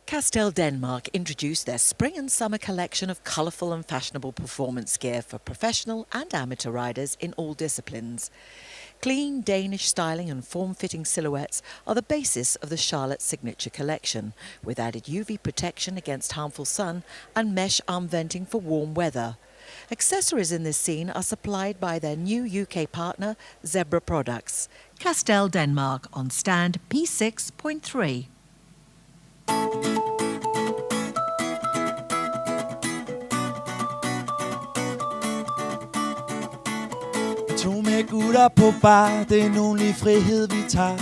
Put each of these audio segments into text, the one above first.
Castel Denmark introduced their spring and summer collection of colourful and fashionable performance gear for professional and amateur riders in all disciplines. Clean Danish styling and form-fitting silhouettes are the basis of the Charlotte Signature collection, with added UV protection against harmful sun and mesh arm venting for warm weather. Accessories in this scene are supplied by their new UK partner, Zebra Products. Castel Denmark on stand P6.3. To med gutter på bar, det er en ugenlig frihed vi tager.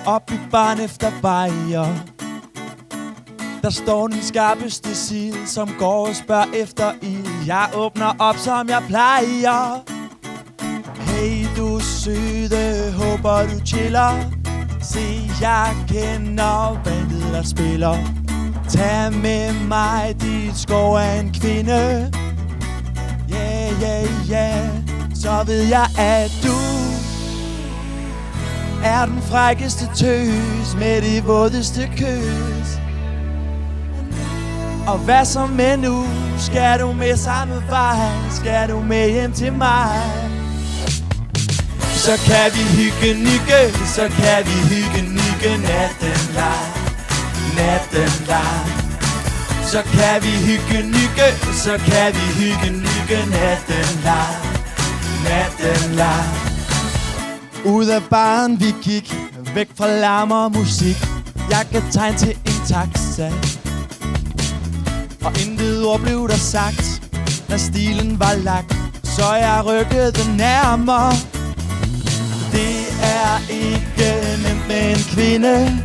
Op i barn efter bajer. Der står den skarpeste side, som går og spørger efter ild. Jeg åbner op, som jeg plejer. Hey du søde, håber du chiller. Se, jeg kender bandet, der spiller. Tag med mig, dit skov er en kvinde. Yeah, yeah, yeah. Så ved jeg, at du er den frækkeste tøs med det vådeste kys. Og hvad så med nu? Skal du med samme vej? Skal du med hjem til mig? Så kan vi hygge nygge, så kan vi hygge nygge natten lang, natten lang. Så kan vi hygge nygge, så kan vi hygge nygge natten lang, natten lang. Ud af baren vi gik, væk fra larm og musik. Jeg kan tegne til en taxa, og intet ord blev der sagt, da stilen var lagt. Så jeg rykkede nærmere. Det er ikke nemt med en kvinde,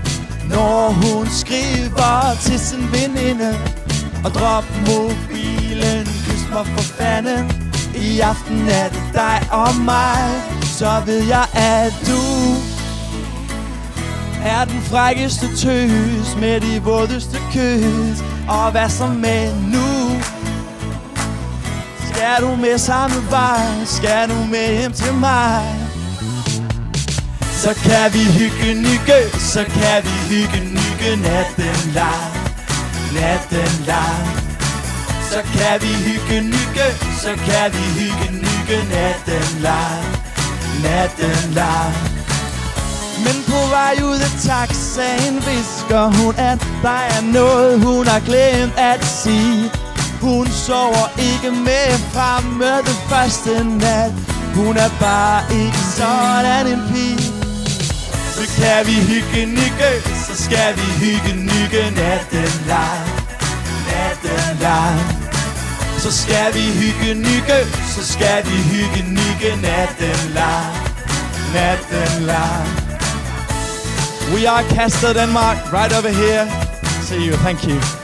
når hun skriver til sin veninde. Og drop mobilen, kys mig for fanden. I aften er det dig og mig. Så ved jeg, at du er den frækkeste tøs med de vådeste kys. Og hvad så med nu? Skal du med samme vej? Skal du med hjem til mig? Så kan vi hygge nygge, så kan vi hygge nygge natten lang, natten lang. Så kan vi hygge nygge, så kan vi hygge nygge natten lang, natten lang. Men på vej ud af taxaen visker hun, at der er noget, hun har glemt at sige. Hun sover ikke med fremme den første nat. Hun er bare ikke sådan en pige. Så kan vi hygge nygge, så skal vi hygge nygge natten lang, natten lang. Så skal vi hygge nygge, så skal vi hygge nygge natten lang, natten lang. We are Castel Denmark, right over here. See you, thank you.